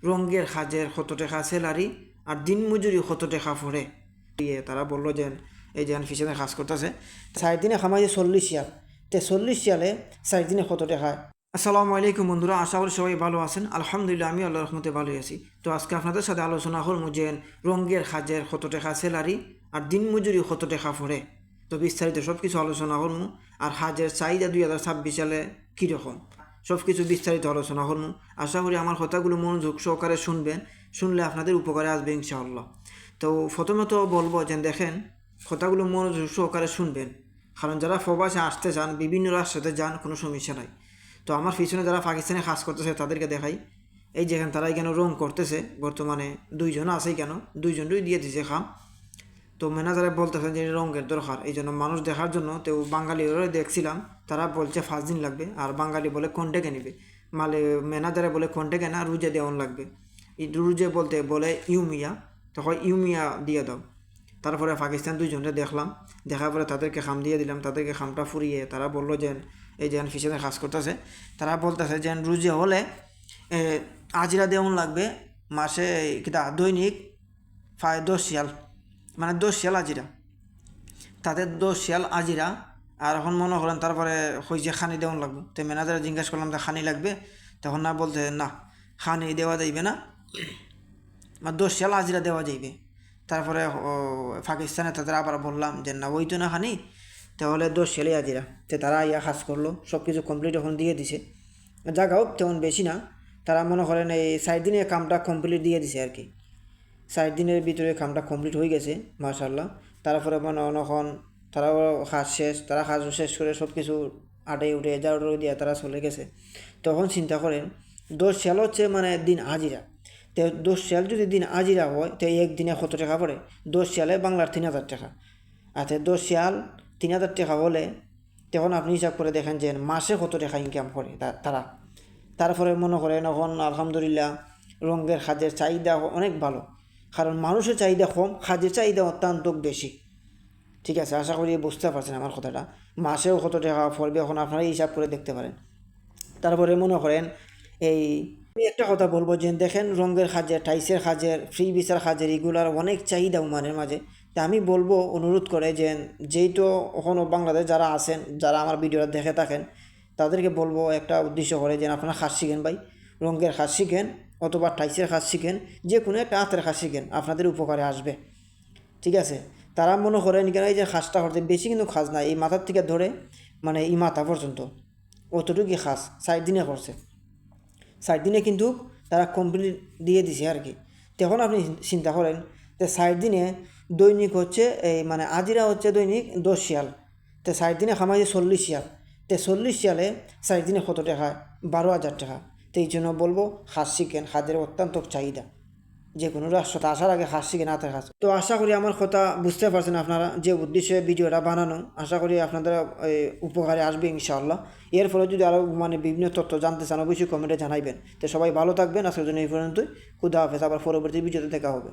রঙ্গের কাজের কত টাকা স্যালারি আর দিন মজুরি কত টাকা পড়ে। তারা বললো যে এই যে ফিশনে কাজ করতেছে 4 দিনে খামাই 40 শিয়াল, 40 শিয়ালে 4 দিনে কত টাকা। আসসালামু আলাইকুম বন্ধুরা, আশা করি সবাই ভালো আছেন। আলহামদুলিল্লাহ আমি আল্লাহর রহমতে ভালোই আছি। তো আজকে আপনাদের সাথে আলোচনা করবো যে রঙ্গের কাজের কত টাকা স্যালারি আর দিন মজুরি কত টাকা পড়ে। তো বিস্তারিত সব কিছু আলোচনা করবো। আর হাজের চাহিদা 2026 সালে কীরকম সব কিছু বিস্তারিত আলোচনা করবো। আশা করি আমার কথাগুলো মনোযোগ সহকারে শুনবেন, শুনলে আপনাদের উপকারে আসবে ইনশাআল্লাহ। তো প্রথমত বলবো যে দেখেন, কথাগুলো মনোযোগ সহকারে শুনবেন, কারণ যারা প্রবাসে আসতে চান বিভিন্ন রাষ্ট্রতে যান কোনো সমস্যা নাই। তো আমার পিছনে যারা পাকিস্তানে কাজ করতেছে তাদেরকে দেখাই। এই যেখানে তারা কেন রং করতেছে, বর্তমানে 2 জন আছেই, কেন 2 জনই দিয়ে দিছে খাম। তো ম্যানেজারে বলতেছেন যে রঙের দরকার, এই জন্য মানুষ দেখার জন্য। তো বাঙালিরা দেখছিলাম তারা বলছে 5 দিন লাগবে, আর বাঙালি বলে কন্টেকে নেবে। ম্যানেজারে বলে কন্টেকে না, রুজে দেওয়ান লাগবে। রুজে বলতে বলে ইউমিয়া, তখন ইউমিয়া দিয়ে দাও। তারপরে পাকিস্তান 2 জনকে দেখলাম, দেখার পরে তাদেরকে খাম দিয়ে দিলাম। তাদেরকে খামটা ফুরিয়ে তারা বললো যে এই যে ফিশনে কাজ করতেছে, তারা বলতেছে যে রুজে হলে আজিরা দেওয়ান লাগবে মাসে কিতা দৈনিক 10 শিয়াল, মানে 10 শিয়াল আজিরা, তাদের 10 শিয়াল আজিরা। আর এখন মনে করেন তারপরে হয়েছে খানি দেওয়ান লাগবে। তো ম্যানেজারে জিজ্ঞাসা করলাম যে খানি লাগবে, তখন না বলতে না খানি দেওয়া যাইবে না, 10 শিয়াল আজিরা দেওয়া যাইবে। তারপরে পাকিস্তানে তাদের আবার বললাম যে না ওই তো না খানি, তাহলে 10 শিয়ালই আজিরা। তো তারা ইয়া কাজ করলো, সব কিছু কমপ্লিট এখন দিয়ে দিছে। জায়গাও তেমন বেশি না, তারা মনে করেন এই 4 দিনে কামটা কমপ্লিট দিয়ে দিছে আর কি। 4 দিনের ভিতরে কামটা কমপ্লিট হয়ে গেছে মাশাআল্লাহ। তারপরে মনে এখন তারাও কাজ শেষ, তারা কাজ শেষ করে সব কিছু আটে উঠে এজারো দিয়ে তারা চলে গেছে। তখন চিন্তা করেন 10 শিয়াল হচ্ছে মানে দিন হাজিরা। তো 10 শিয়াল যদি দিন হাজিরা হয় তো একদিনে কত টাকা পড়ে? 10 শিয়ালে বাংলার 3000 টাকা। আচ্ছা 10 শিয়াল 3000 টাকা হলে তখন আপনি হিসাব করে দেখেন যে মাসে কত টাকা ইনকাম করে তারা। তারপরে মনে করেন এখন আলহামদুলিল্লাহ রঙের কাজের চাহিদা অনেক ভালো, কারণ মানুষের চাহিদা কম, কাজের চাহিদা অত্যন্ত বেশি। ঠিক আছে, আশা করি বুঝতে পারছেন আমার কথাটা। মাসেও কত টাকা পড়বে এখন আপনারাই হিসাব করে দেখতে পারেন। তারপরে মনে করেন এই আমি একটা কথা বলবো যে দেখেন রঙের কাজের, টাইসের কাজের, ফ্রি ভিসার কাজের এগুলার অনেক চাহিদা উমানের মাঝে। তা আমি বলবো, অনুরোধ করে যে যেই তো ওখানে বাংলাদেশ যারা আছেন, যারা আমার ভিডিওটা দেখে থাকেন, তাদেরকে বলবো একটা উদ্দেশ্য করে যে আপনারা কাজ শিখেন ভাই, রঙের কাজ শিখেন অথবা টাইসের কাজ শিখেন, যে কোনো একটা হাতের কাজ শিখেন, আপনাদের উপকারে আসবে। ঠিক আছে, তারা মনে করেন কেন এই যে কাজটা করতে বেশি কিন্তু কাজ নাই, এই মাথার থেকে ধরে মানে এই মাথা পর্যন্ত অতটুকুই কাজ 4 দিনে করছে। 4 দিনে কিন্তু তারা কমপ্লিট দিয়ে দিছে আর কি। তখন আপনি চিন্তা করেন যে 4 দিনে দৈনিক হচ্ছে এই মানে আজিরা হচ্ছে দৈনিক 10 শিয়াল, তো 4 দিনে খামাই 40 শিয়াল, তো 40 শিয়ালে 4 দিনে কত টাকা? 12,000 টাকা। তো এই জন্য বলবো হাঁস শিখেন, হাতের অত্যন্ত চাহিদা। যে কোনো রাষ্ট্রতে আসার আগে হাঁস শিখেন, হাতের কাজ। তো আশা করি আমার কথা বুঝতে পারছেন আপনারা, যে উদ্দেশ্যে ভিডিওটা বানানো। আশা করি আপনাদের উপকারে আসবে ইনশাআল্লাহ। এর ফলে যদি আরও মানে বিভিন্ন তথ্য জানতে চান অবশ্যই কমেন্টে জানাইবেন। তো সবাই ভালো থাকবেন, আজকের জন্য এই পর্যন্তই। খুদা হাফেজ, আবার পরবর্তী ভিডিওতে দেখা হবে।